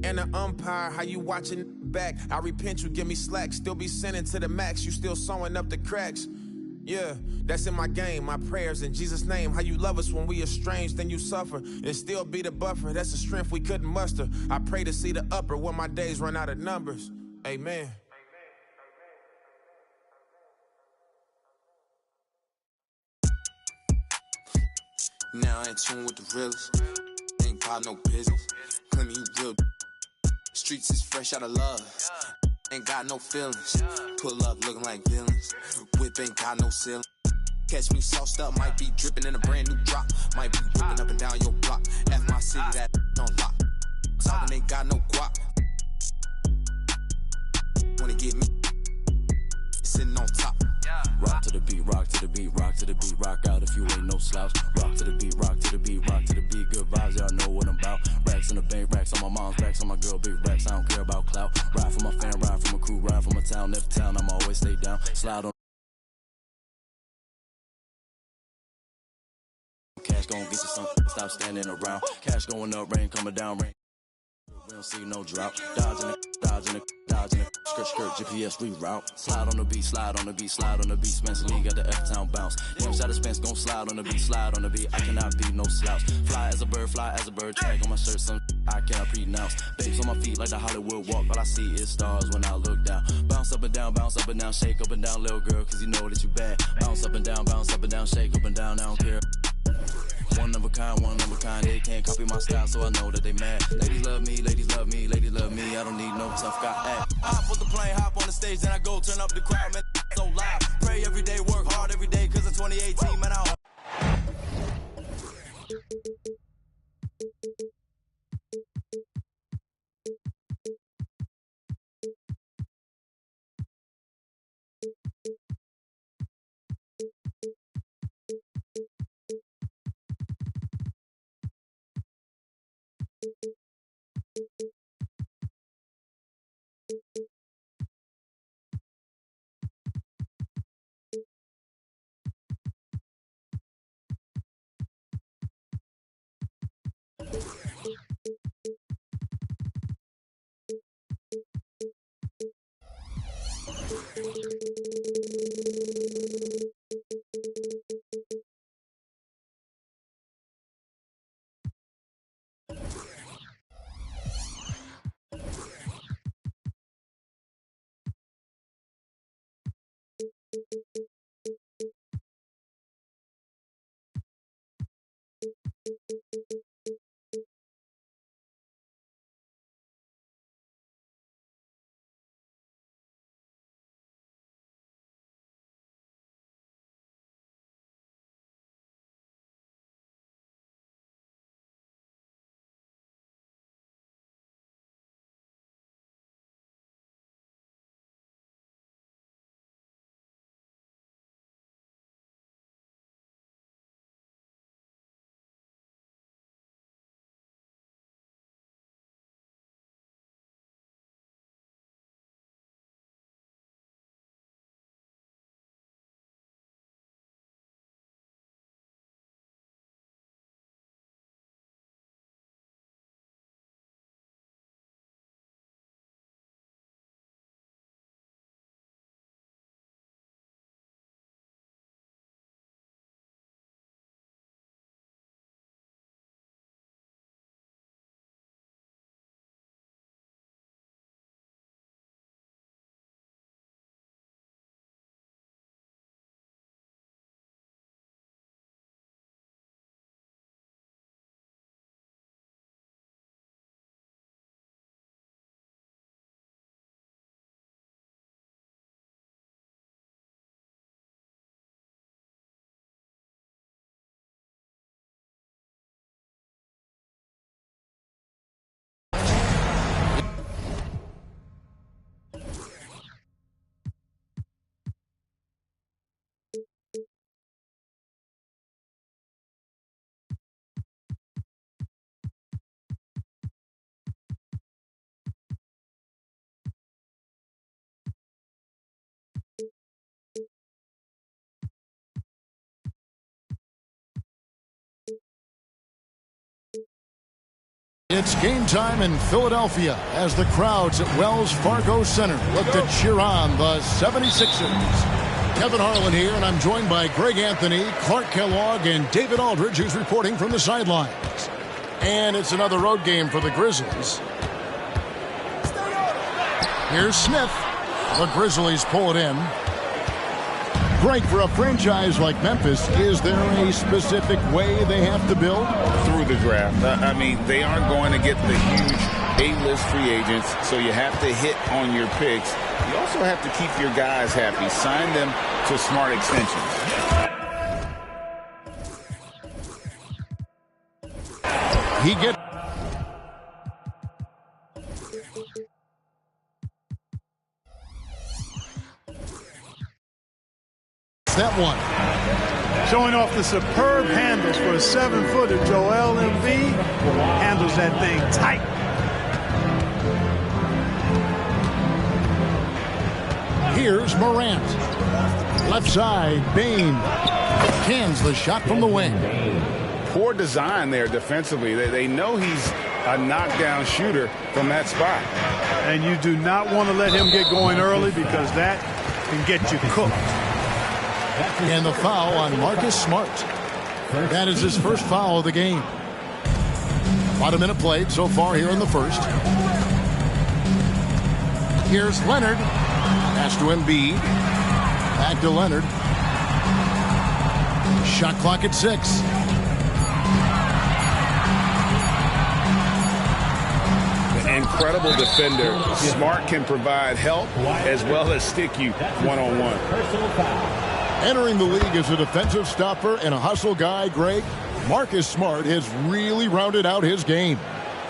and the umpire, how you watching back? I repent, you give me slack, still be sending to the max, you still sewing up the cracks. Yeah, that's in my game, my prayers in Jesus' name. How you love us when we estranged, then you suffer, and still be the buffer. That's the strength we couldn't muster. I pray to see the upper when my days run out of numbers. Amen. Now I ain't tune with the realest. Ain't got no business. Claim you real. Streets is fresh out of love. Ain't got no feelings. Pull up looking like villains. Whip ain't got no ceiling. Catch me sauced up, might be dripping in a brand new drop. Might be whipping up and down your block. F my city, that on lock. Talking ain't got no guap. Wanna get me sitting on top. Rock to the beat, rock to the beat, rock to the beat, rock out if you ain't no slouch. Rock to the beat, rock to the beat, rock to the beat, good vibes, y'all know what I'm about. Racks in the bank, racks on my mom's, racks on my girl, big racks, I don't care about clout. Ride for my fan, ride for my crew, ride for my town, if town, I'm always stay down. Slide on cash gon' get you something, stop standing around. Cash going up, rain coming down, rain. We don't see no drought. Dodging it, dodging it, dodging it. Skirt, skirt, GPS reroute. Slide on the beat, slide on the beat, slide on the beat. Spencer Lee got the F-Town bounce. Damn, shot of Spence gon' slide on the beat, slide on the beat. I cannot be no slouch. Fly as a bird, tag on my shirt, some I cannot pronounce. Babes on my feet like the Hollywood walk. All I see is stars when I look down. Bounce up and down, shake up and down, little girl, cause you know that you bad. Bounce up and down, shake up and down, I don't care. One of a kind, they can't copy my style, so I know that they mad. Ladies love me, ladies love me, ladies love me, I don't need no tough guy act. Hop with the plane, hop on the stage, then I go turn up the crowd, man, so loud. Pray every day, work hard every day, cause in 2018, man, It's game time in Philadelphia as the crowds at Wells Fargo Center look to cheer on the 76ers. Kevin Harlan here, and I'm joined by Greg Anthony, Clark Kellogg, and David Aldridge, who's reporting from the sidelines. And it's another road game for the Grizzlies. Here's Smith. The Grizzlies pull it in. Greg, for a franchise like Memphis, is there a specific way they have to build? Through the draft. I mean, they aren't going to get the huge A-list free agents, so you have to hit on your picks. You also have to keep your guys happy. Sign them to smart extensions. He gets... that one. Showing off the superb handles for a 7-footer. Joel Embiid handles that thing tight. Here's Morant. Left side, Bain cans the shot from the wing. Poor design there defensively. They know he's a knockdown shooter from that spot. And you do not want to let him get going early because that can get you cooked. And the foul on Marcus Smart. That is his first foul of the game. About a minute played so far here in the first. Here's Leonard. Pass to Embiid. Back to Leonard. Shot clock at 6. An incredible defender. Smart can provide help as well as stick you one-on-one. Entering the league as a defensive stopper and a hustle guy, Greg, Marcus Smart has really rounded out his game.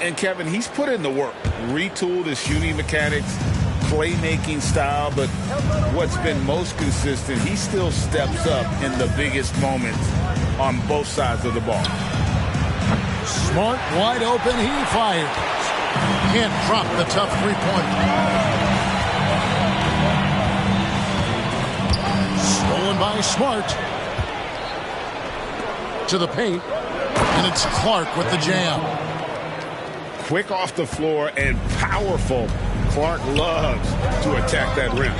And Kevin, he's put in the work, retooled his shooting mechanics, playmaking style, but what's been most consistent, he still steps up in the biggest moments on both sides of the ball. Smart wide open, he fires. Can't drop the tough three-pointer. Stolen by Smart. To the paint. And it's Clark with the jam. Quick off the floor and powerful. Clark loves to attack that rim.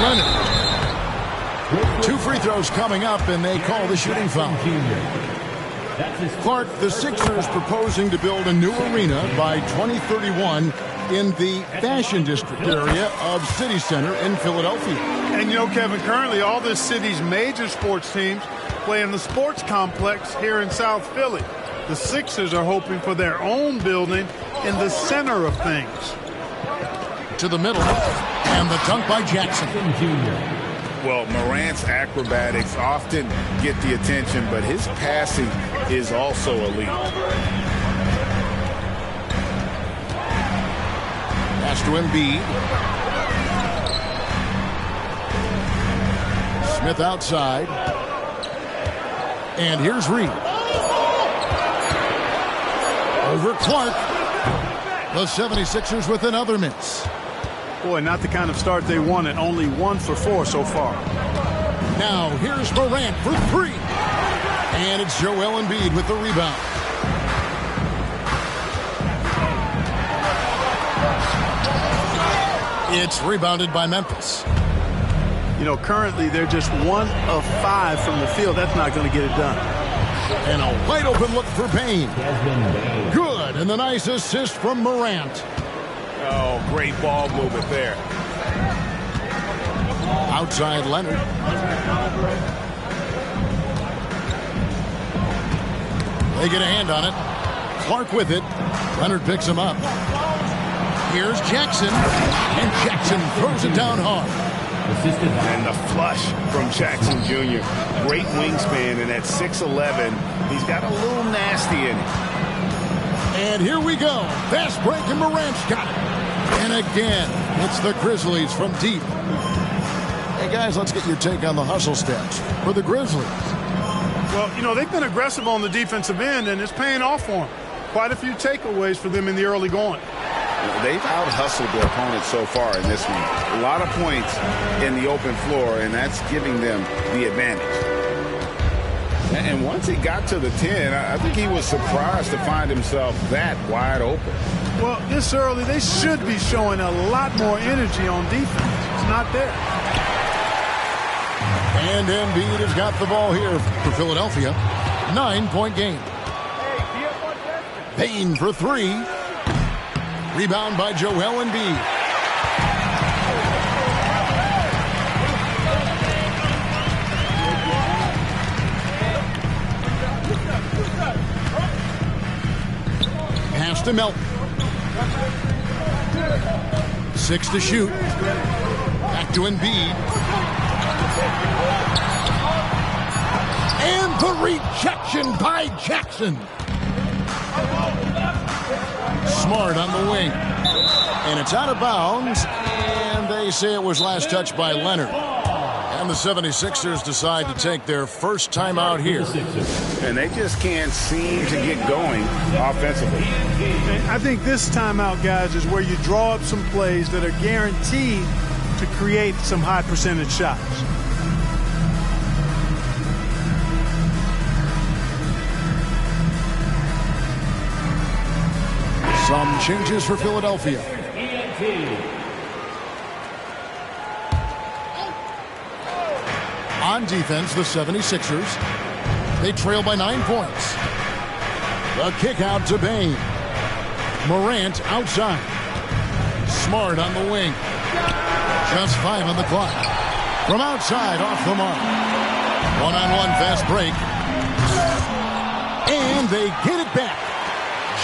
Leonard. 2 free throws coming up, and they call the shooting foul. Clark, the Sixers proposing to build a new arena by 2031 in the Fashion District area of City Center in Philadelphia. And you know, Kevin, currently all this city's major sports teams play in the sports complex here in South Philly. The Sixers are hoping for their own building in the center of things. To the middle, and the dunk by Jackson. Well, Morant's acrobatics often get the attention, but his passing is also elite. Pass to Embiid. Smith outside. And here's Reed. Over Clark. The 76ers with another miss. Boy, not the kind of start they wanted. Only 1 for 4 so far. Now, here's Morant for 3. And it's Joel Embiid with the rebound. It's rebounded by Memphis. You know, currently they're just 1 of 5 from the field. That's not going to get it done. And a wide open look for Payne. Good, and the nice assist from Morant. Oh, great ball movement there. Outside Leonard. They get a hand on it. Clark with it. Leonard picks him up. Here's Jackson. And Jackson throws it down hard. And the flush from Jackson Jr. Great wingspan, and at 6'11", he's got a little nasty in it. And here we go. Fast break, and Morant's got it. And again, it's the Grizzlies from deep. Hey, guys, let's get your take on the hustle stats for the Grizzlies. Well, you know, they've been aggressive on the defensive end, and it's paying off for them. Quite a few takeaways for them in the early going. They've out-hustled their opponents so far in this one. A lot of points in the open floor, and that's giving them the advantage. And once he got to the 10, I think he was surprised to find himself that wide open. Well, this early, they should be showing a lot more energy on defense. It's not there. And Embiid has got the ball here for Philadelphia. 9-point game. Payne for 3. Rebound by Joel Embiid. Pass to Melton. 6 to shoot. Back to Embiid. And the rejection by Jackson. Smart on the wing. And it's out of bounds. And they say it was last touched by Leonard. And the 76ers decide to take their first timeout here. And they just can't seem to get going offensively. I think this timeout, guys, is where you draw up some plays that are guaranteed to create some high percentage shots. Some changes for Philadelphia. On defense, the 76ers. They trail by 9 points. The kick out to Bane. Morant outside. Smart on the wing. Just 5 on the clock. From outside, off the mark. One-on-one fast break. And they get it back.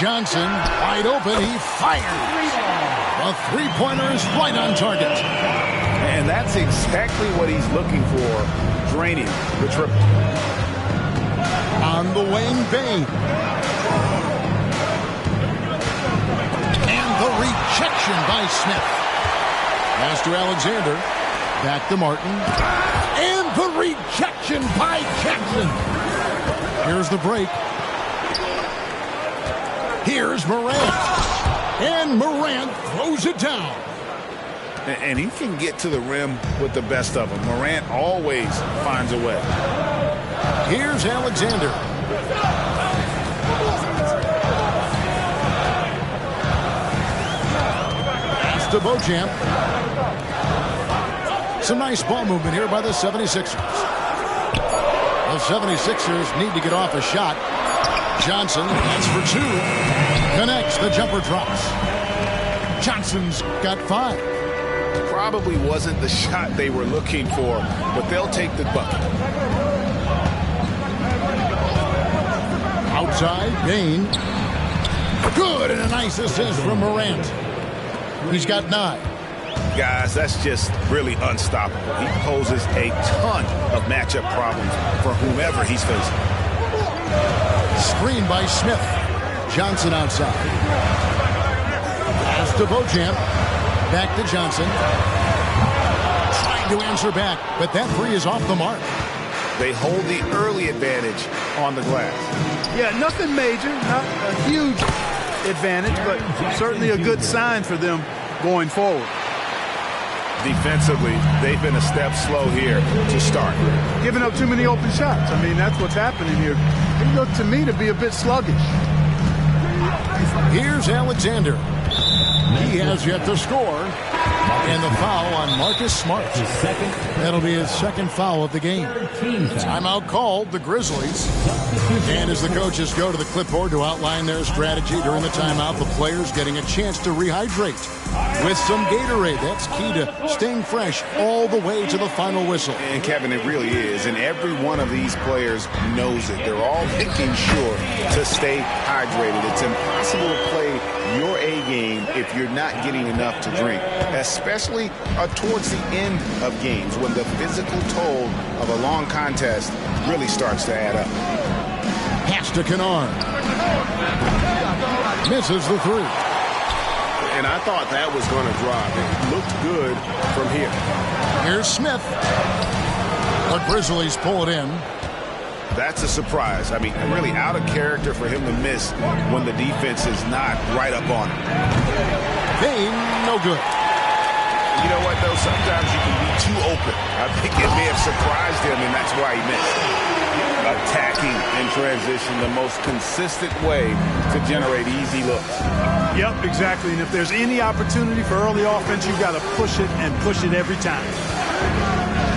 Johnson, wide open, he fires. The three-pointer is right on target. And that's exactly what he's looking for, draining the triple. On the wing, Bane. And the rejection by Smith. Pass to Alexander. Back to Martin. And the rejection by Jackson. Here's the break. Here's Morant. And Morant throws it down. And he can get to the rim with the best of them. Morant always finds a way. Here's Alexander. Pass to Beauchamp. Some nice ball movement here by the 76ers. The 76ers need to get off a shot. Johnson hands for 2. Connects, the jumper drops. Johnson's got 5. Probably wasn't the shot they were looking for, but they'll take the bucket. Outside, Bane. Good, and a nice assist from Morant. He's got 9. Guys, that's just really unstoppable. He poses a ton of matchup problems for whomever he's facing. Screen by Smith. Johnson outside. Pass to Beauchamp. Back to Johnson. Trying to answer back, but that three is off the mark. They hold the early advantage on the glass. Yeah, nothing major, not a huge advantage, but certainly a good sign for them going forward. Defensively, they've been a step slow here to start. Giving up too many open shots. I mean, that's what's happening here. They look to me to be a bit sluggish. Here's Alexander. He has yet to score. And the foul on Marcus Smart. That'll be his second foul of the game. Timeout called, the Grizzlies. And as the coaches go to the clipboard to outline their strategy during the timeout, the players getting a chance to rehydrate with some Gatorade. That's key to staying fresh all the way to the final whistle. And Kevin, it really is. And every one of these players knows it. They're all making sure to stay hydrated. It's impossible to play your A game if you're not getting enough to drink, especially towards the end of games when the physical toll of a long contest really starts to add up. Pass to Kennard. Misses the three. And I thought that was going to drop. It looked good from here. Here's Smith. The Grizzlies pull it in. That's a surprise. I mean, really out of character for him to miss when the defense is not right up on him. Bane, no good. You know what, though? Sometimes you can be too open. I think it may have surprised him, and that's why he missed. Attacking in transition, the most consistent way to generate easy looks. Yep, exactly. And if there's any opportunity for early offense, you've got to push it and push it every time.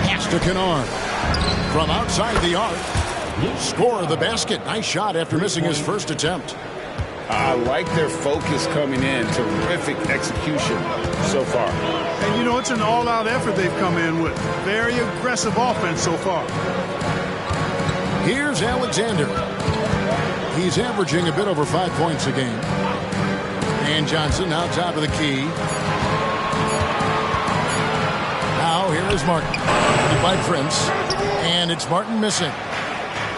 Pass to Kennard. From outside the arc. Score the basket. Nice shot after missing his first attempt. I like their focus coming in. Terrific execution so far. And, you know, it's an all-out effort they've come in with. Very aggressive offense so far. Here's Alexander. He's averaging a bit over 5 points a game. And Johnson now top of the key. Now here is Martin. By Prince. And it's Martin missing.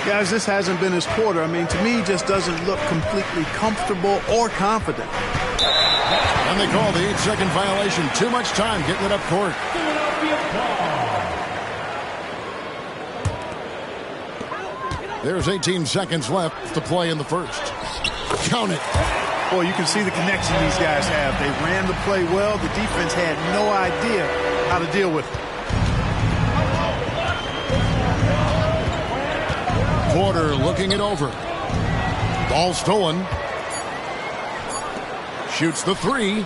Guys, this hasn't been his quarter. I mean, to me, he just doesn't look completely comfortable or confident. And they call the 8-second violation. Too much time getting it up court. There's 18 seconds left to play in the first. Count it. Boy, you can see the connection these guys have. They ran the play well. The defense had no idea how to deal with it. Porter looking it over. Ball stolen. Shoots the three.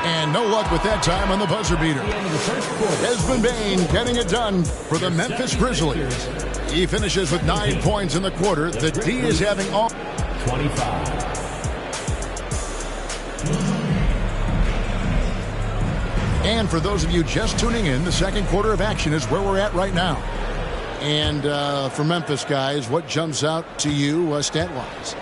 And no luck with that time on the buzzer beater. Desmond Bane getting it done for the Memphis Grizzlies. He finishes with 9 points in the quarter. The D is having all 25. And for those of you just tuning in, the second quarter of action is where we're at right now. And for Memphis guys, what jumps out to you stat-wise?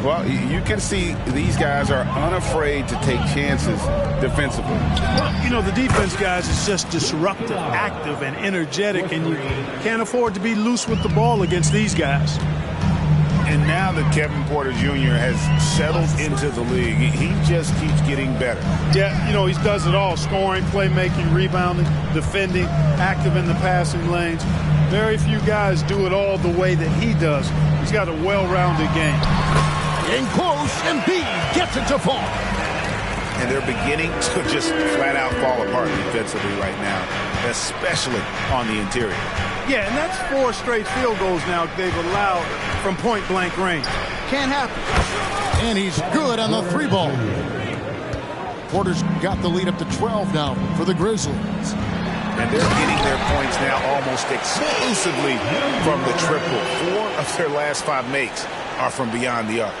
Well, you can see these guys are unafraid to take chances defensively. Well, you know, the defense, guys, is just disruptive, active, and energetic, and you can't afford to be loose with the ball against these guys. And now that Kevin Porter Jr. has settled into the league, he just keeps getting better. Yeah, you know, he does it all. Scoring, playmaking, rebounding, defending, active in the passing lanes. Very few guys do it all the way that he does. He's got a well-rounded game. In close, and B gets it to fall. And they're beginning to just flat-out fall apart defensively right now, especially on the interior. Yeah, and that's 4 straight field goals now they've allowed from point-blank range. Can't happen. And he's good on the 3-ball. Porter's got the lead up to 12 now for the Grizzlies. And they're getting their points now almost exclusively from the triple. 4 of their last 5 makes are from beyond the arc.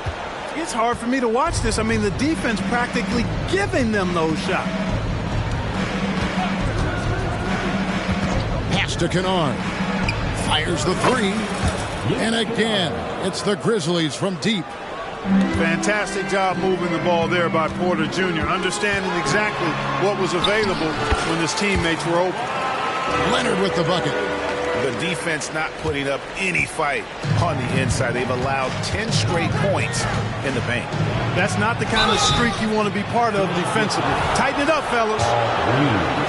It's hard for me to watch this. I mean, the defense practically giving them those shots. Pass to Kennard. Fires the 3. And again, it's the Grizzlies from deep. Fantastic job moving the ball there by Porter Jr., understanding exactly what was available when his teammates were open. Leonard with the bucket. The defense not putting up any fight on the inside. They've allowed 10 straight points in the paint. That's not the kind of streak you want to be part of defensively. Tighten it up, fellas.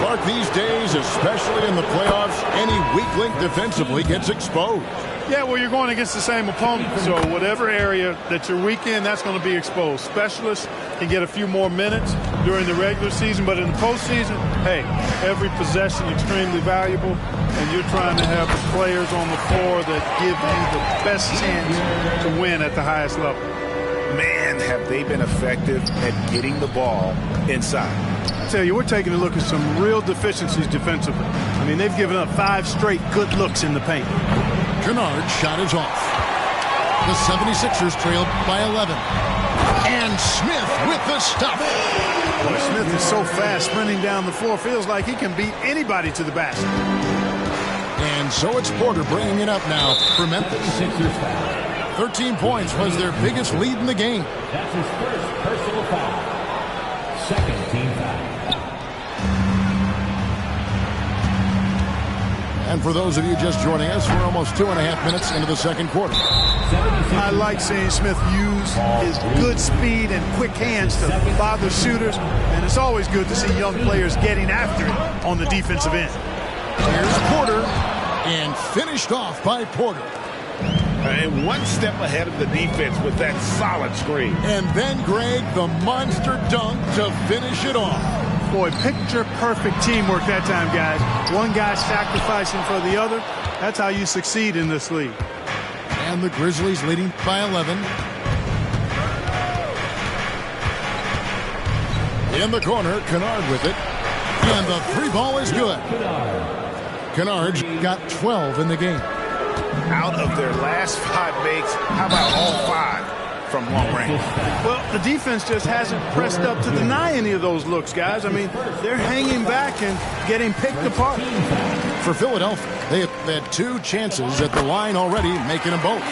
Clark, these days, especially in the playoffs, any weak link defensively gets exposed. Yeah, well, you're going against the same opponent, so whatever area that you're weak in, that's going to be exposed. Specialists can get a few more minutes during the regular season, but in the postseason, hey, every possession extremely valuable, and you're trying to have the players on the floor that give you the best chance to win at the highest level. Man, have they been effective at getting the ball inside. I tell you, we're taking a look at some real deficiencies defensively. I mean, they've given up 5 straight good looks in the paint. Kennard's shot is off. The 76ers trail by 11. And Smith with the stop. Boy, Smith is so fast sprinting down the floor. Feels like he can beat anybody to the basket. And so it's Porter bringing it up now for Memphis. 13 points was their biggest lead in the game. That's his first personal foul. Second team foul. And for those of you just joining us, we're almost 2.5 minutes into the second quarter. I like seeing Smith use his good speed and quick hands to bother shooters, and it's always good to see young players getting after it on the defensive end. Here's Porter, and finished off by Porter. And one step ahead of the defense with that solid screen. And then, Greg, the monster dunk to finish it off. Boy, picture-perfect teamwork that time, guys. One guy sacrificing for the other. That's how you succeed in this league. And the Grizzlies leading by 11. In the corner, Kennard with it. And the three ball is good. Kennard's got 12 in the game. Out of their last 5 makes, how about all 5 from long range? Well, the defense just hasn't pressed up to deny any of those looks, guys. I mean, they're hanging back and getting picked apart. For Philadelphia, they have had 2 chances at the line already, making them both.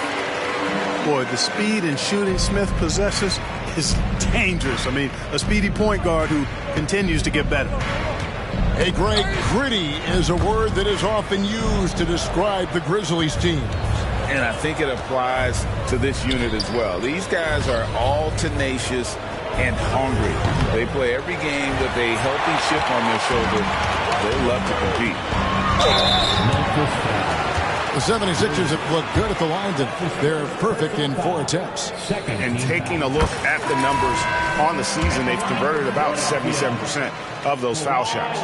Boy, the speed and shooting Smith possesses is dangerous. I mean, a speedy point guard who continues to get better. Hey, Greg, gritty is a word that is often used to describe the Grizzlies team. And I think it applies to this unit as well. These guys are all tenacious and hungry. They play every game with a healthy chip on their shoulder. They love to compete. The 76ers have looked good at the line. They're perfect in 4 attempts. And taking a look at the numbers on the season, they've converted about 77% of those foul shots.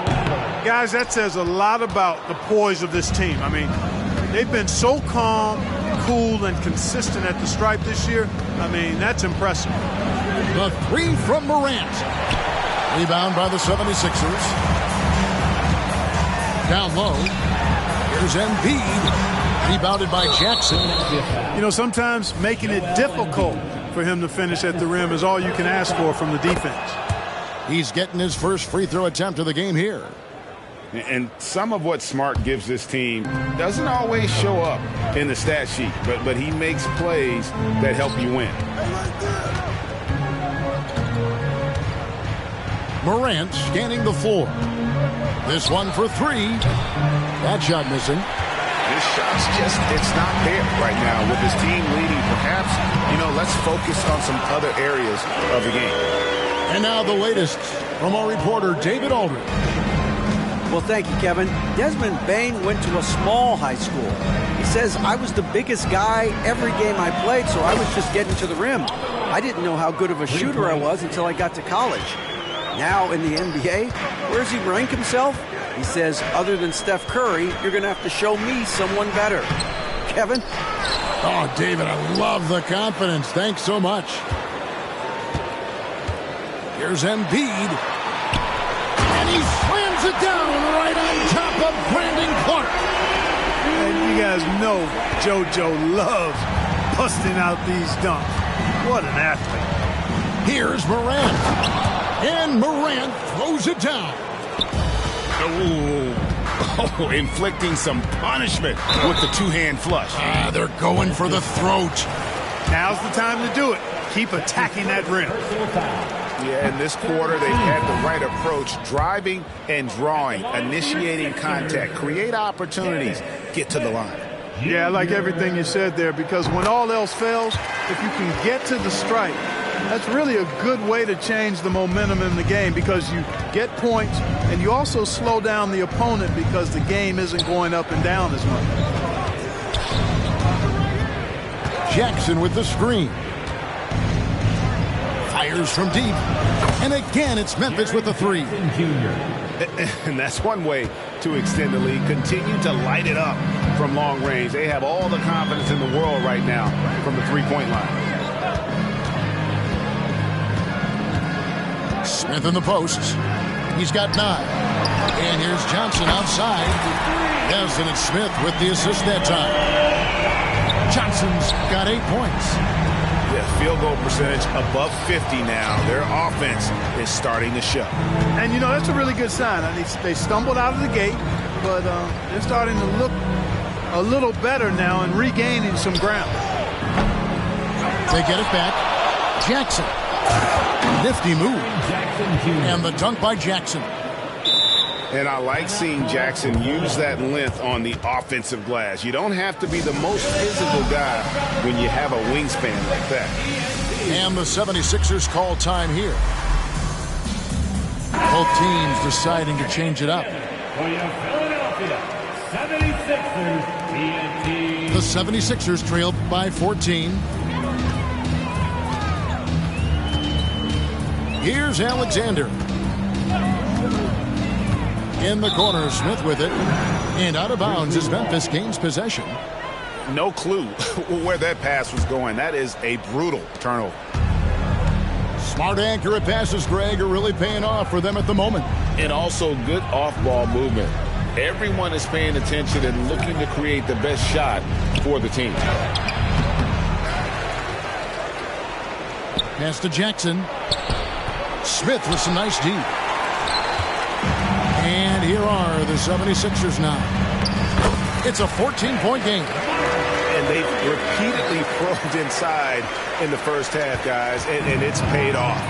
Guys, that says a lot about the poise of this team. I mean, they've been so calm, cool, and consistent at the stripe this year. I mean, that's impressive. The 3 from Morant. Rebound by the 76ers. Down low. Here's Embiid. Rebounded by Jackson. You know, sometimes making it difficult for him to finish at the rim is all you can ask for from the defense. He's getting his first free throw attempt of the game here. And some of what Smart gives this team doesn't always show up in the stat sheet, but he makes plays that help you win. Morant scanning the floor. This one for 3. That shot missing. This shot's just, it's not there right now with his team leading. Perhaps, let's focus on some other areas of the game. And now the latest from our reporter, David Aldridge. Well, thank you, Kevin. Desmond Bain went to a small high school. He says, I was the biggest guy every game I played, so I was just getting to the rim. I didn't know how good of a shooter I was until I got to college. Now in the NBA, where does he rank himself? He says, other than Steph Curry, you're going to have to show me someone better. Kevin? Oh, David, I love the confidence. Thanks so much. Here's Embiid. And he slams it down right on top of Brandon Clark. And you guys know JoJo loves busting out these dunks. What an athlete. Here's Morant. And Morant throws it down. Oh, inflicting some punishment with the 2-hand flush. They're going for the throat. Now's the time to do it. Keep attacking that rim. Yeah, in this quarter, they've had the right approach, driving and drawing, initiating contact, create opportunities, get to the line. Yeah, I like everything you said there, because when all else fails, if you can get to the stripe, that's really a good way to change the momentum in the game, because you get points and you also slow down the opponent because the game isn't going up and down as much. Jackson with the screen. Fires from deep. And again, it's Memphis with the 3. And that's one way to extend the lead. Continue to light it up from long range. They have all the confidence in the world right now from the 3-point line. Smith in the posts. He's got 9. And here's Johnson outside. Yes, and it's Smith with the assist that time. Johnson's got 8 points. Yeah, field goal percentage above 50 now. Their offense is starting to show. And, that's a really good sign. I mean, they stumbled out of the gate, but they're starting to look a little better now and regaining some ground. They get it back. Jackson. Nifty move. And the dunk by Jackson. And I like seeing Jackson use that length on the offensive glass. You don't have to be the most physical guy when you have a wingspan like that. And the 76ers call time here. Both teams deciding to change it up. For your Philadelphia 76ers, TNT. The 76ers trailed by 14. Here's Alexander. In the corner, Smith with it. And out of bounds as Memphis gains possession. No clue where that pass was going. That is a brutal turnover. Smart, accurate passes, Greg, are really paying off for them at the moment. And also good off-ball movement. Everyone is paying attention and looking to create the best shot for the team. Pass to Jackson. Smith with some nice deep. And here are the 76ers now. It's a 14-point game. And they've repeatedly probed inside in the first half, guys, and it's paid off.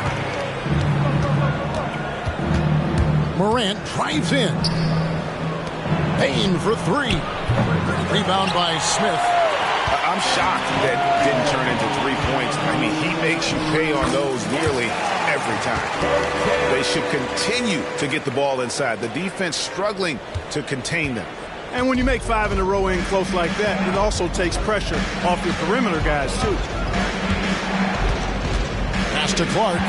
Morant drives in. Payne for three. Rebound by Smith. I'm shocked that didn't turn into 3 points. I mean, he makes you pay on those nearly every time. They should continue to get the ball inside. The defense struggling to contain them. And when you make 5 in a row in close like that, it also takes pressure off your perimeter guys, too. Pass to Clark.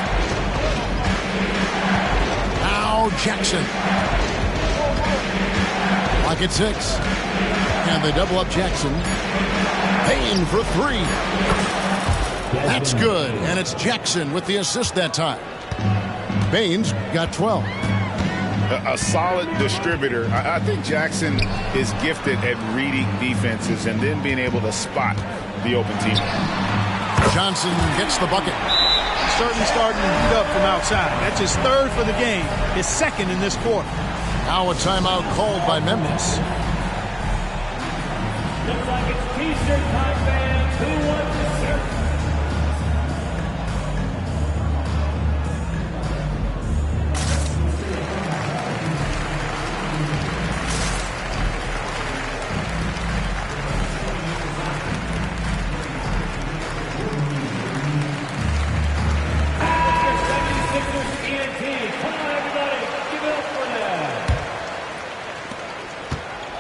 Now Jackson. Clock at 6. And they double up Jackson. Payne for three. That's good. And it's Jackson with the assist that time. Payne's got 12. A solid distributor. I think Jackson is gifted at reading defenses and then being able to spot the open team. Johnson gets the bucket. Certainly starting to heat up from outside. That's his 3rd for the game. His 2nd in this quarter. Now a timeout called by Memphis. Looks like it's T-shirt time, fans. Who wants to serve?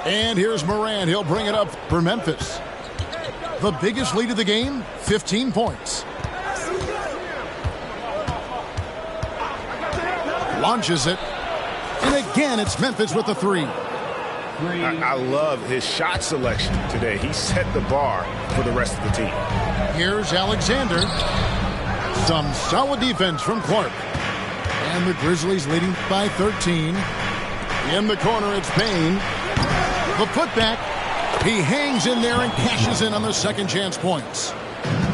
And here's Morant. He'll bring it up for Memphis. The biggest lead of the game, 15 points. Launches it. And again, it's Memphis with the three. I love his shot selection today. He set the bar for the rest of the team. Here's Alexander. Some solid defense from Clark. And the Grizzlies leading by 13. In the corner, it's Payne. The putback. He hangs in there and cashes in on the second chance points.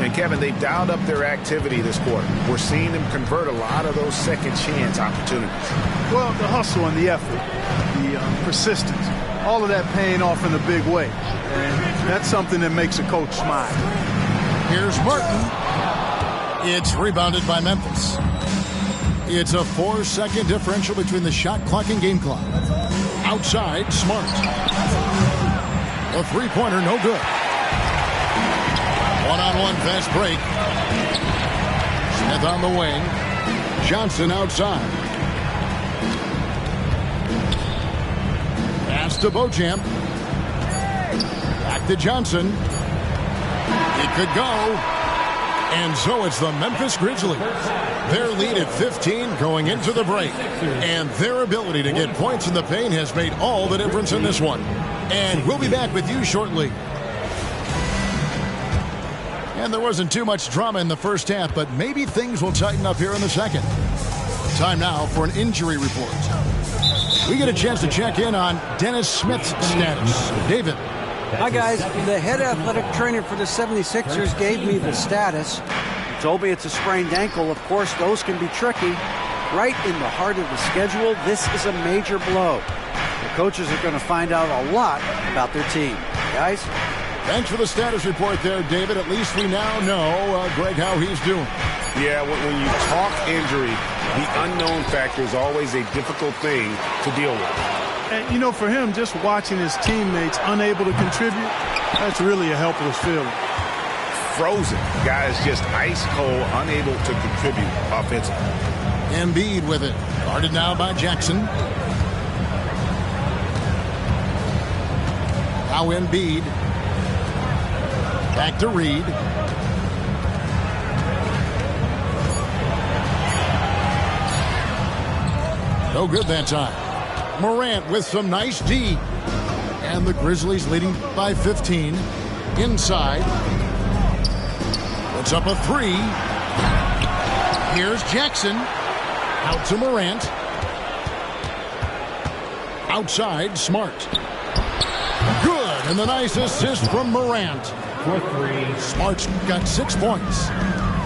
And Kevin, they've dialed up their activity this quarter. We're seeing them convert a lot of those second chance opportunities. Well, the hustle and the effort, the persistence, all of that paying off in a big way. And that's something that makes a coach smile. Here's Martin. It's rebounded by Memphis. It's a 4-second differential between the shot clock and game clock. Outside, Smart. A three-pointer, no good. One-on-one fast break. Smith on the wing. Johnson outside. Pass to Beauchamp. Back to Johnson. It could go. And so it's the Memphis Grizzlies. Their lead at 15 going into the break. And their ability to get points in the paint has made all the difference in this one. And we'll be back with you shortly. And there wasn't too much drama in the first half, but maybe things will tighten up here in the second. Time now for an injury report. We get a chance to check in on Dennis Smith's status. David. Hi, guys. The head athletic trainer for the 76ers gave me the status. He told me it's a sprained ankle. Of course, those can be tricky. Right in the heart of the schedule, this is a major blow. The coaches are going to find out a lot about their team. Guys? Thanks for the status report there, David. At least we now know, Greg, how he's doing. Yeah, when you talk injury, the unknown factor is always a difficult thing to deal with. And, you know, for him, just watching his teammates unable to contribute, that's really a helpless feeling. Frozen. Guys just ice cold, unable to contribute offensively. Embiid with it. Guarded now by Jackson. Now Embiid. Back to Reed. No good that time. Morant with some nice D. And the Grizzlies leading by 15. Inside. Puts up a three. Here's Jackson. Out to Morant. Outside, Smart. Good, and the nice assist from Morant. For three. Smart's got 6 points.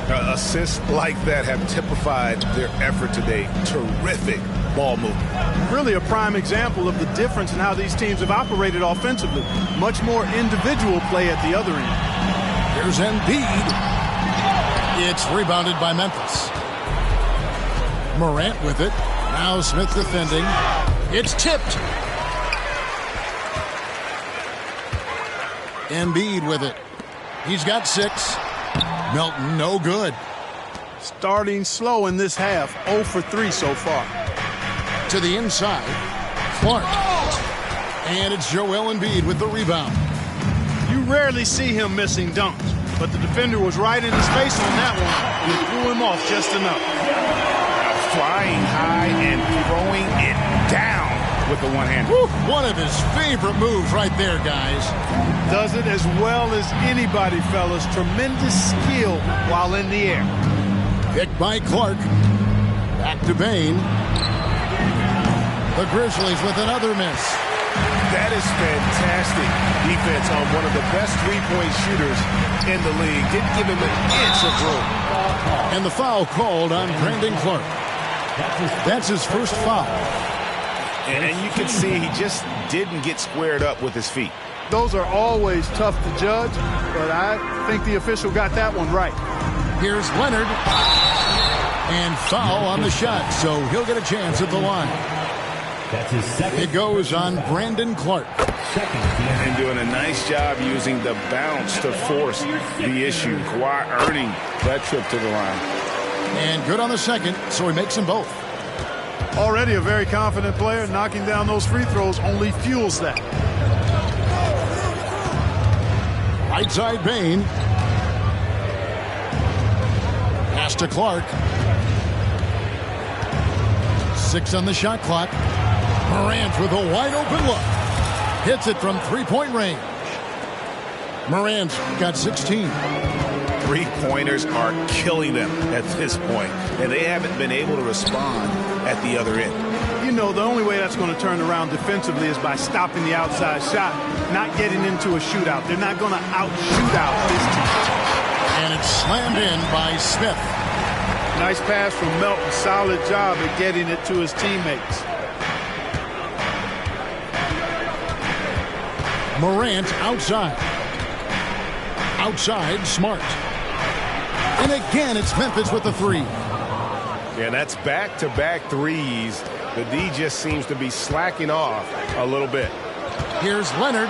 Assists like that have typified their effort today. Terrific ball movement. Really a prime example of the difference in how these teams have operated offensively. Much more individual play at the other end. Here's Embiid. It's rebounded by Memphis. Morant with it. Now Smith defending. It's tipped. Embiid with it. He's got 6. Melton, no good. Starting slow in this half. 0 for 3 so far. To the inside. Clark. And it's Joel Embiid with the rebound. You rarely see him missing dunks, but the defender was right in his face on that one, and it threw him off just enough. Flying high and throwing it down with the one-hand. One of his favorite moves right there, guys. Does it as well as anybody, fellas. Tremendous skill while in the air. Picked by Clark. Back to Bain. The Grizzlies with another miss. That is fantastic defense on one of the best three-point shooters in the league. Didn't give him an inch of room. And the foul called on Brandon Clark. That's his first foul. And you can see he just didn't get squared up with his feet. Those are always tough to judge, but I think the official got that one right. Here's Leonard. And foul on the shot, so he'll get a chance at the line. That's his second. It goes on Brandon Clark. And doing a nice job using the bounce to force the issue. Kawhi earning that trip to the line. And good on the second, so he makes them both. Already a very confident player. Knocking down those free throws only fuels that. Right side Bain. Pass to Clark. 6 on the shot clock. Morant with a wide open look. Hits it from three-point range. Morant's got 16. Three-pointers are killing them at this point, and they haven't been able to respond at the other end. You know, the only way that's going to turn around defensively is by stopping the outside shot, not getting into a shootout. They're not going to out-shoot out this team. And it's slammed in by Smith. Nice pass from Melton. Solid job at getting it to his teammates. Morant outside. Outside, Smart. And again, it's Memphis with the three. Yeah, that's back-to-back threes. The D just seems to be slacking off a little bit. Here's Leonard.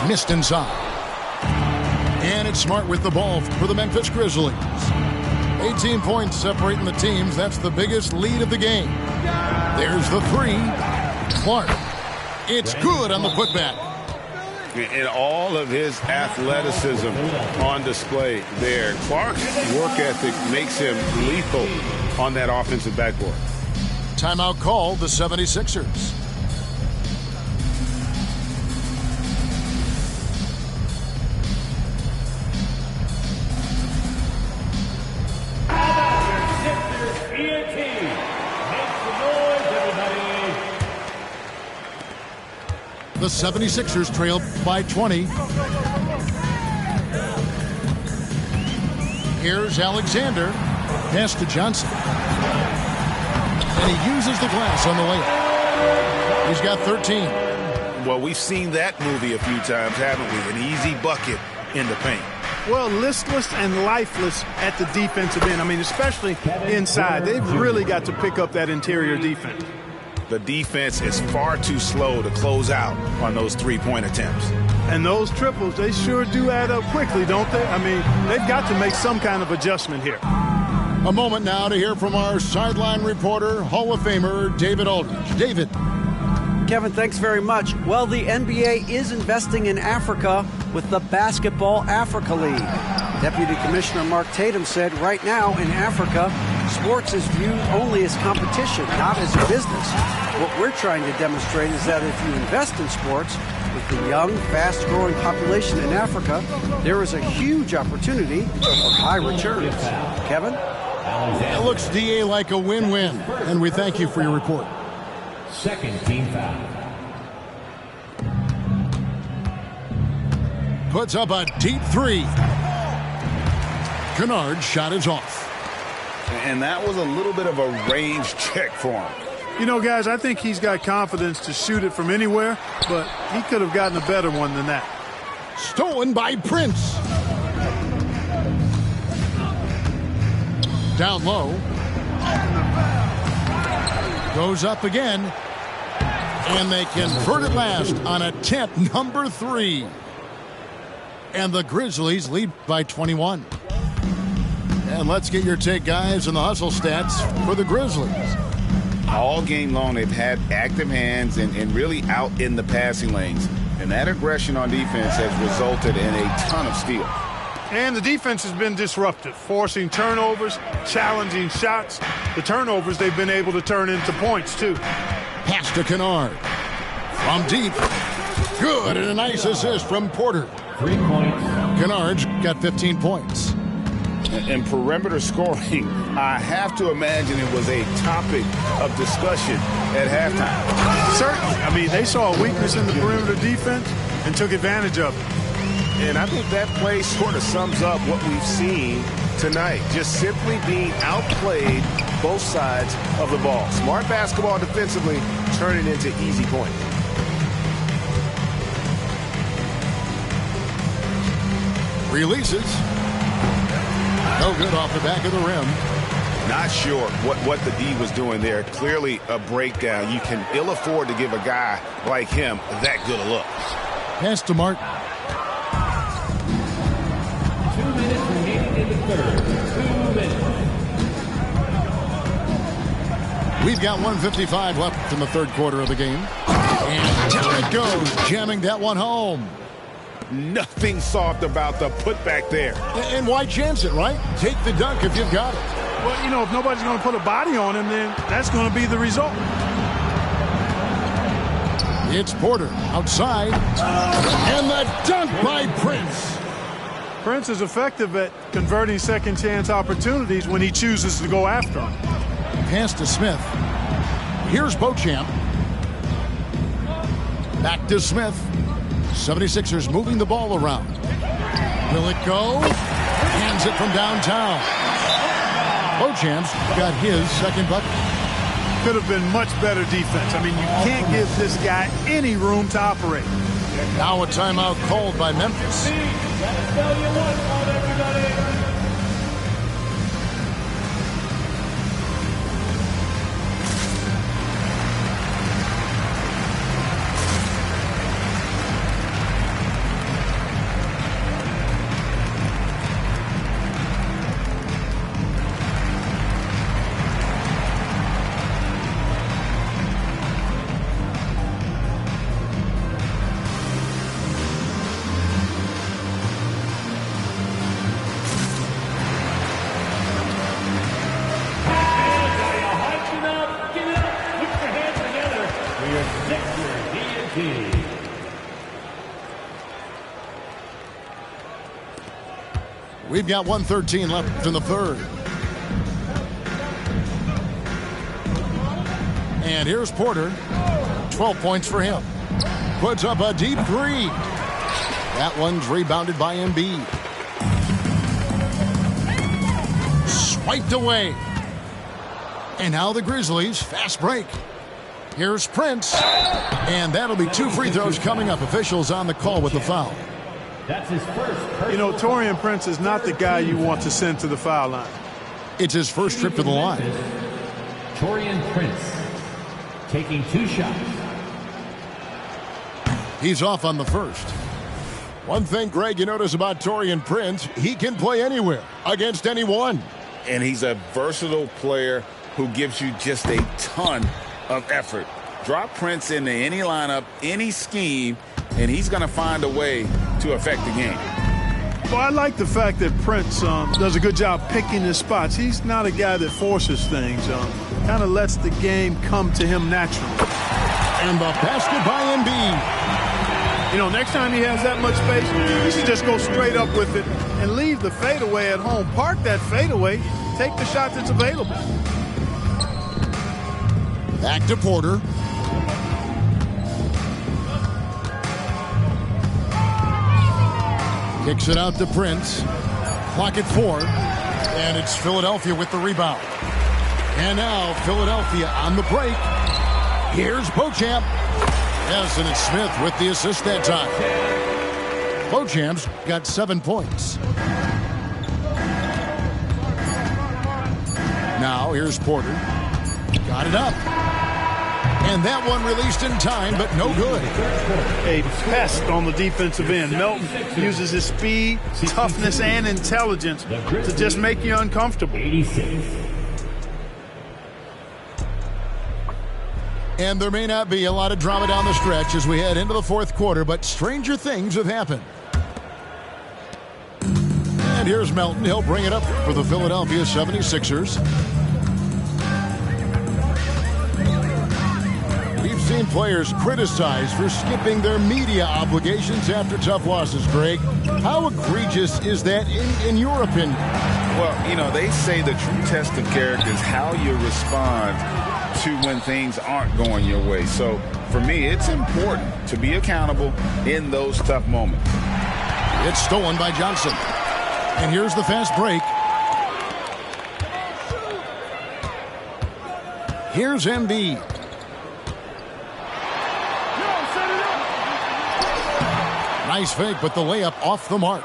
Missed inside. And it's Smart with the ball for the Memphis Grizzlies. 18 points separating the teams. That's the biggest lead of the game. There's the three. Clark. It's good on the putback. And all of his athleticism on display there. Clark's work ethic makes him lethal on that offensive backboard. Timeout called the 76ers. The 76ers trail by 20. Here's Alexander. Pass to Johnson. And he uses the glass on the layup. He's got 13. Well, we've seen that movie a few times, haven't we? An easy bucket in the paint. Well, listless and lifeless at the defensive end. I mean, especially inside. They've really got to pick up that interior defense. The defense is far too slow to close out on those three-point attempts. And those triples, they sure do add up quickly, don't they? I mean, they've got to make some kind of adjustment here. A moment now to hear from our sideline reporter, Hall of Famer David Aldridge. David. Kevin, thanks very much. Well, the NBA is investing in Africa with the Basketball Africa League. Deputy Commissioner Mark Tatum said right now in Africa, Sports is viewed only as competition, not as a business. What we're trying to demonstrate is that if you invest in sports, with the young, fast-growing population in Africa, there is a huge opportunity for high returns. Kevin? It looks, DA, like a win-win, and we thank you for your report. Second team foul. Puts up a deep three. Kennard's shot is off. And that was a little bit of a range check for him. You know, guys, I think he's got confidence to shoot it from anywhere, but he could have gotten a better one than that. Stolen by Prince. Down low. Goes up again. And they convert it last on attempt number 3. And the Grizzlies lead by 21. And let's get your take, guys, on the hustle stats for the Grizzlies. All game long, they've had active hands and really out in the passing lanes. And that aggression on defense has resulted in a ton of steals. And the defense has been disruptive, forcing turnovers, challenging shots. The turnovers they've been able to turn into points, too. Pass to Kennard. From deep. Good, and a nice assist from Porter. 3 points. Kennard's got 15 points. And perimeter scoring, I have to imagine it was a topic of discussion at halftime. Certainly. I mean, they saw a weakness in the perimeter defense and took advantage of it. And I think that play sort of sums up what we've seen tonight. Just simply being outplayed both sides of the ball. Smart basketball defensively, turning into easy points. Releases. No good off the back of the rim. Not sure what the D was doing there. Clearly a breakdown. You can ill afford to give a guy like him that good a look. Pass to Martin. 2 minutes remaining in the third. 2 minutes. We've got 1:55 left in the third quarter of the game. And down it goes, jamming that one home. Nothing soft about the putback there. And why chance it, right? Take the dunk if you've got it. Well, you know, if nobody's going to put a body on him, then that's going to be the result. It's Porter outside. And the dunk by Prince. Prince is effective at converting second chance opportunities when he chooses to go after them. Pass to Smith. Here's Beauchamp. Back to Smith. 76ers moving the ball around. Will it go? Hands it from downtown. Beauchamp's got his second bucket. Could have been much better defense. I mean, you can't give this guy any room to operate. Now a timeout called by Memphis. We've got 1:13 left in the third. And here's Porter. 12 points for him. Puts up a deep three. That one's rebounded by Embiid. Swiped away. And now the Grizzlies, fast break. Here's Prince. And that'll be 2 free throws coming up. Officials on the call with the foul. That's his first. You know, Taurean Prince is not the guy you want to send to the foul line. It's his first trip to the line. Taurean Prince taking 2 shots. He's off on the first. One thing, Greg, you notice about Taurean Prince, he can play anywhere against anyone. And he's a versatile player who gives you just a ton of effort. Drop Prince into any lineup, any scheme, and he's going to find a way to affect the game. Well, I like the fact that Prince does a good job picking his spots. He's not a guy that forces things. Kind of lets the game come to him naturally. And the basket by Embiid. You know, next time he has that much space, he should just go straight up with it and leave the fadeaway at home. Park that fadeaway. Take the shot that's available. Back to Porter. Kicks it out to Prince. Clock at 4. And it's Philadelphia with the rebound. And now Philadelphia on the break. Here's Beauchamp. Yes, and it's Smith with the assist that time. Beauchamp's got 7 points. Now here's Porter. Got it up. And that one released in time, but no good. A pest on the defensive end. Melton uses his speed, toughness, and intelligence to just make you uncomfortable. 86. And there may not be a lot of drama down the stretch as we head into the fourth quarter, but stranger things have happened. And here's Melton. He'll bring it up for the Philadelphia 76ers. We've seen players criticized for skipping their media obligations after tough losses, Greg. How egregious is that in your opinion? Well, you know, they say the true test of character is how you respond to when things aren't going your way. So for me, it's important to be accountable in those tough moments. It's stolen by Johnson. And here's the fast break. Here's Embiid. Nice fake, but the layup off the mark.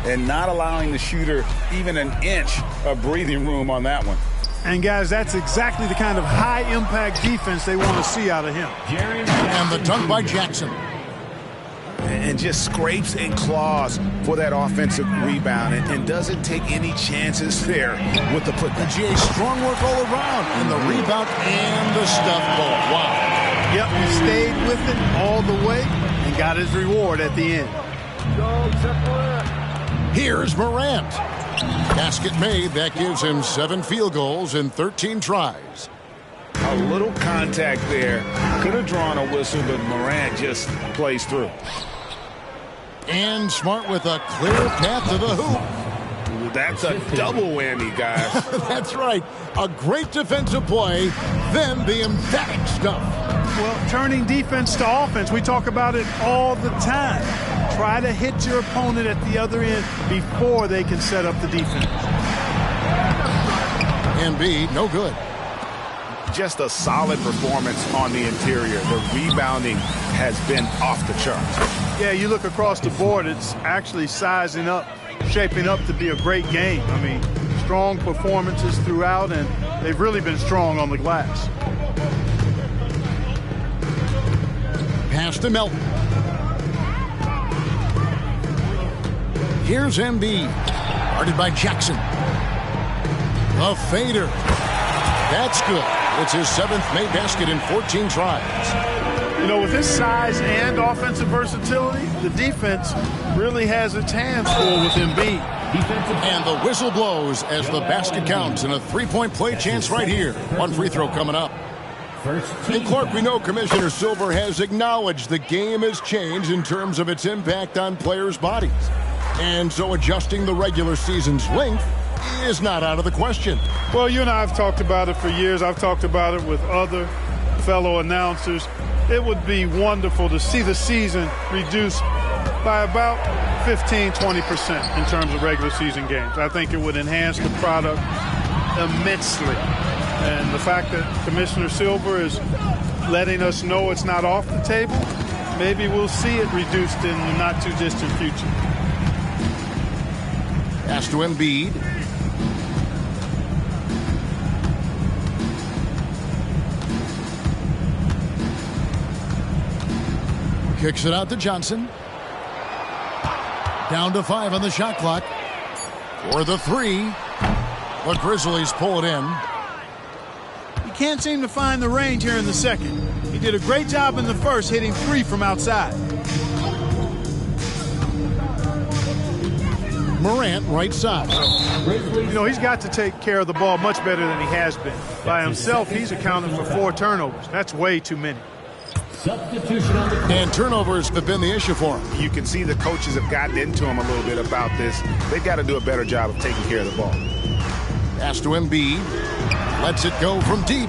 And not allowing the shooter even an inch of breathing room on that one. And, guys, that's exactly the kind of high-impact defense they want to see out of him. And the dunk by Jackson. And just scrapes and claws for that offensive rebound and doesn't take any chances there with the putback. GA, strong work all around. And the rebound and the stuff ball. Wow. Yep, he stayed with it all the way and got his reward at the end. Here's Morant. Basket made. That gives him 7 field goals in 13 tries. A little contact there. Could have drawn a whistle, but Morant just plays through. And Smart with a clear path to the hoop. That's a double whammy, guys. That's right. A great defensive play, then the emphatic stuff. Well, turning defense to offense, we talk about it all the time. Try to hit your opponent at the other end before they can set up the defense. Embiid, no good. Just a solid performance on the interior. The rebounding has been off the charts. Yeah, you look across the board, it's actually sizing up, shaping up to be a great game. I mean, strong performances throughout, and they've really been strong on the glass. Pass to Melton. Here's Embiid. Guarded by Jackson. A fader. That's good. It's his 7th made basket in 14 tries. You know, with his size and offensive versatility, the defense really has its hands full with Embiid. And the whistle blows as the basket counts and a 3-point play chance right here. One free throw coming up. And Clark, we know Commissioner Silver has acknowledged the game has changed in terms of its impact on players' bodies. And so adjusting the regular season's length is not out of the question. Well, you and I have talked about it for years. I've talked about it with other fellow announcers. It would be wonderful to see the season reduced by about 15-20% in terms of regular season games. I think it would enhance the product immensely. And the fact that Commissioner Silver is letting us know it's not off the table, maybe we'll see it reduced in the not-too-distant future. Pass to Embiid. Kicks it out to Johnson. Down to 5 on the shot clock. For the 3. The Grizzlies pull it in. He can't seem to find the range here in the second. He did a great job in the first, hitting 3 from outside. Morant, right side. You know, he's got to take care of the ball much better than he has been. By himself, he's accounted for 4 turnovers. That's way too many. And turnovers have been the issue for him. You can see the coaches have gotten into him a little bit about this. They've got to do a better job of taking care of the ball. Pass to Embiid. Lets it go from deep.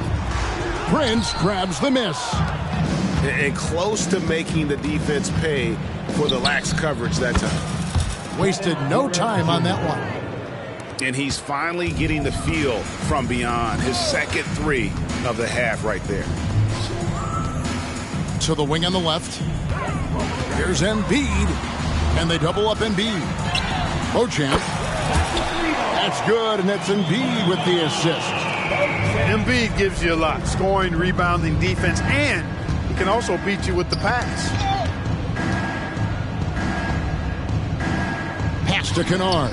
Prince grabs the miss. And close to making the defense pay for the lax coverage that time. Wasted no time on that one. And he's finally getting the feel from beyond. His second 3 of the half right there. To the wing on the left. Here's Embiid. And they double up Embiid. Beauchamp. That's good, and it's Embiid with the assist. Embiid gives you a lot. Scoring, rebounding, defense, and he can also beat you with the pass. Pass to Kennard.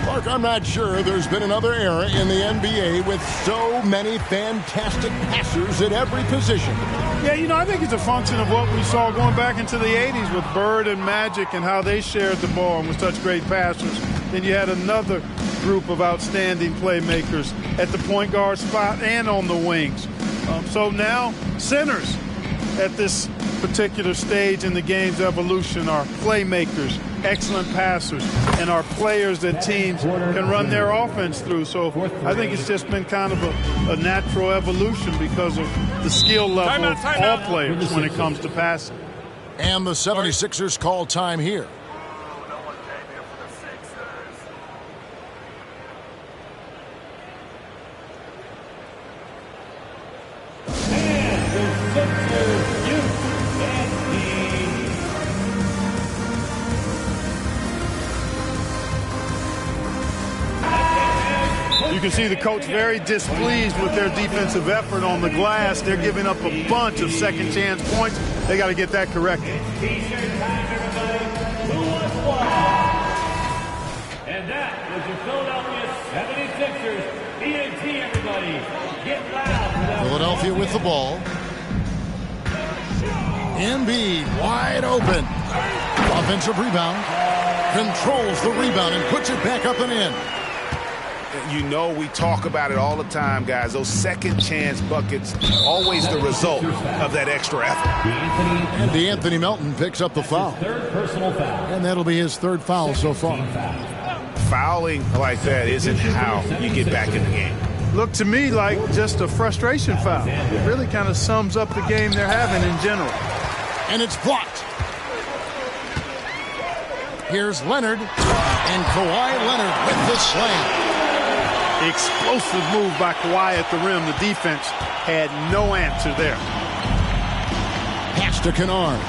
Clark, I'm not sure there's been another era in the NBA with so many fantastic passers at every position. Yeah, you know, I think it's a function of what we saw going back into the 80s with Bird and Magic and how they shared the ball and were such great passers. Then you had another group of outstanding playmakers at the point guard spot and on the wings. So now centers at this particular stage in the game's evolution are playmakers, excellent passers, and are players that teams can run their offense through. So I think it's just been kind of a natural evolution because of the skill level of all players when it comes to passing. And the 76ers call time here. You can see the coach very displeased with their defensive effort on the glass. They're giving up a bunch of second chance points. They got to get that corrected. And that was your Philadelphia 76ers. ENT, everybody. Get loud. Philadelphia with the ball. Embiid wide open. Offensive rebound. Controls the rebound and puts it back up and in. You know, we talk about it all the time, guys. Those second chance buckets, always the result of that extra effort. And DeAnthony Melton picks up the foul. Third personal foul. And that'll be his 3rd foul so far. Fouling like that isn't how you get back in the game. Looked to me like just a frustration foul. It really kind of sums up the game they're having in general. And it's blocked. Here's Leonard. And Kawhi Leonard with the slam. Explosive move by Kawhi at the rim. The defense had no answer there. Pass to Kennard.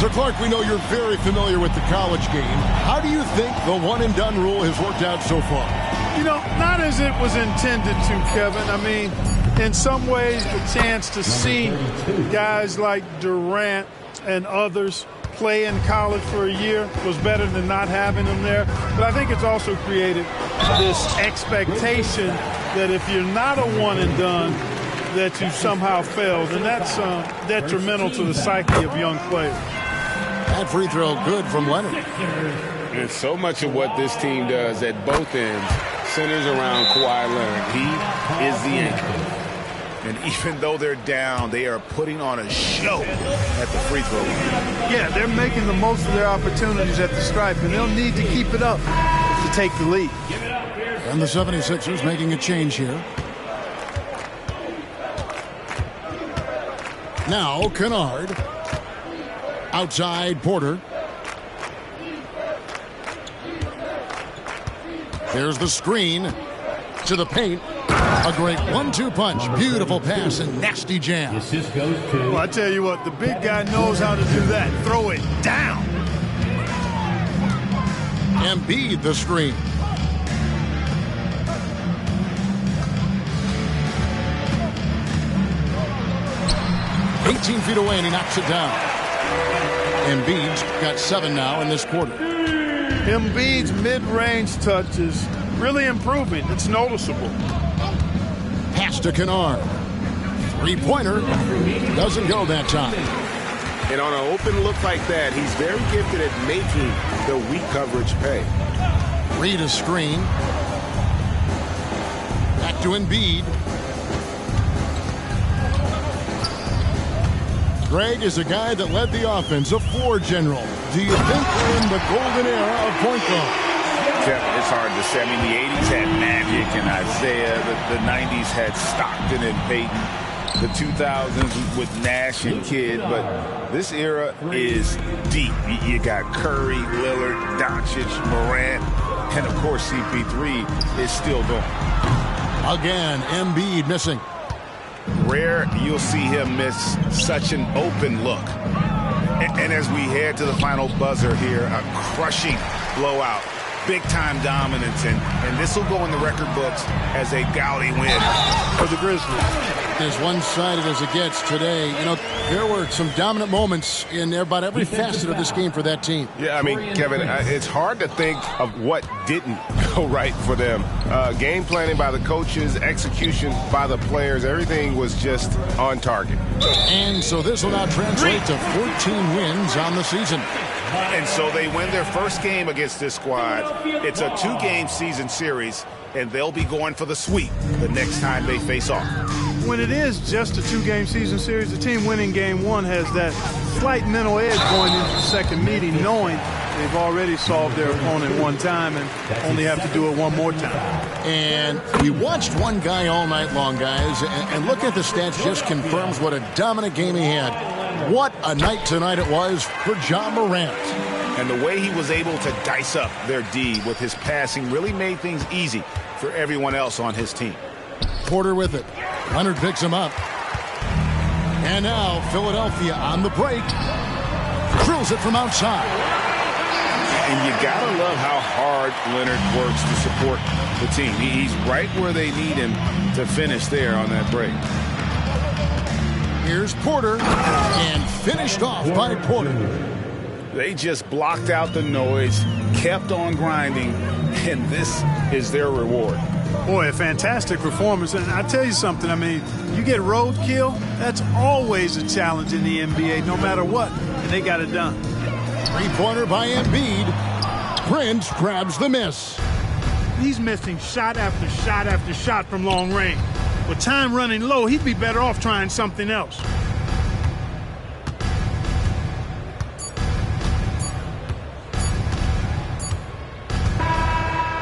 So, Clark, we know you're very familiar with the college game. How do you think the one-and-done rule has worked out so far? You know, not as it was intended to, Kevin. I mean, in some ways, the chance to see guys like Durant and others play in college for a year was better than not having them there. But I think it's also created this expectation that if you're not a one-and-done, that you somehow failed. And that's detrimental to the psyche of young players. That free throw good from Leonard. And so much of what this team does at both ends centers around Kawhi Leonard. He is the anchor. And even though they're down, they are putting on a show at the free throw line. Yeah, they're making the most of their opportunities at the stripe, and they'll need to keep it up to take the lead. And the 76ers making a change here. Now Kennard. Outside Porter. There's the screen to the paint. A great 1-2 punch. Beautiful pass and nasty jam. Assist goes to. Well, I tell you what, the big guy knows how to do that. Throw it down. Embiid the screen. feet away and he knocks it down. Embiid's got 7 now in this quarter. Embiid's mid-range touch is really improving. It's noticeable. Pass to Kennard. Three-pointer doesn't go that time. And on an open look like that, he's very gifted at making the weak coverage pay. Reed a screen. Back to Embiid. Greg is a guy that led the offense, a floor general. Do you think we're in the golden era of point guard? It's hard to say. I mean, the 80s had Magic and Isaiah. The 90s had Stockton and Peyton. The 2000s with Nash and Kidd. But this era is deep. You got Curry, Lillard, Doncic, Morant, and, of course, CP3 is still going. Again, Embiid missing. Rare you'll see him miss such an open look. And as we head to the final buzzer here, a crushing blowout. Big-time dominance, and this will go in the record books as a gaudy win for the Grizzlies. As one-sided as it gets today, you know, there were some dominant moments in about every facet of this game for that team. Yeah, I mean, Kevin, it's hard to think of what didn't go right for them. Game planning by the coaches, execution by the players, everything was just on target. And so this will now translate to 14 wins on the season. And so they win their first game against this squad. It's a 2-game season series, and they'll be going for the sweep the next time they face off. When it is just a 2-game season series, the team winning game 1 has that slight mental edge going into the second meeting, knowing they've already solved their opponent one time and only have to do it one more time. And we watched one guy all night long, guys, and look at the stats just confirms what a dominant game he had. What a night tonight it was for John Morant. And the way he was able to dice up their D with his passing really made things easy for everyone else on his team. Porter with it. Leonard picks him up. And now Philadelphia on the break. Drills it from outside. And you got to love how hard Leonard works to support the team. He's right where they need him to finish there on that break. Here's Porter, and finished off by Porter. They just blocked out the noise, kept on grinding, and this is their reward. Boy, a fantastic performance. And I tell you something, I mean, you get roadkill, that's always a challenge in the NBA, no matter what. And they got it done. Three-pointer by Embiid. Prince grabs the miss. He's missing shot after shot after shot from long range. With time running low, he'd be better off trying something else.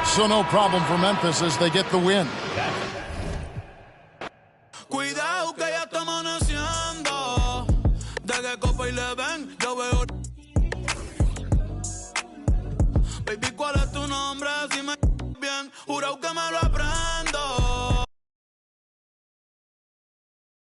So no problem for Memphis as they get the win. Cuidado que ya está amaneciendo. De que copa y le ven, yo veo. Baby, ¿cuál es tu nombre? Si me bien, juro que me lo aprendo.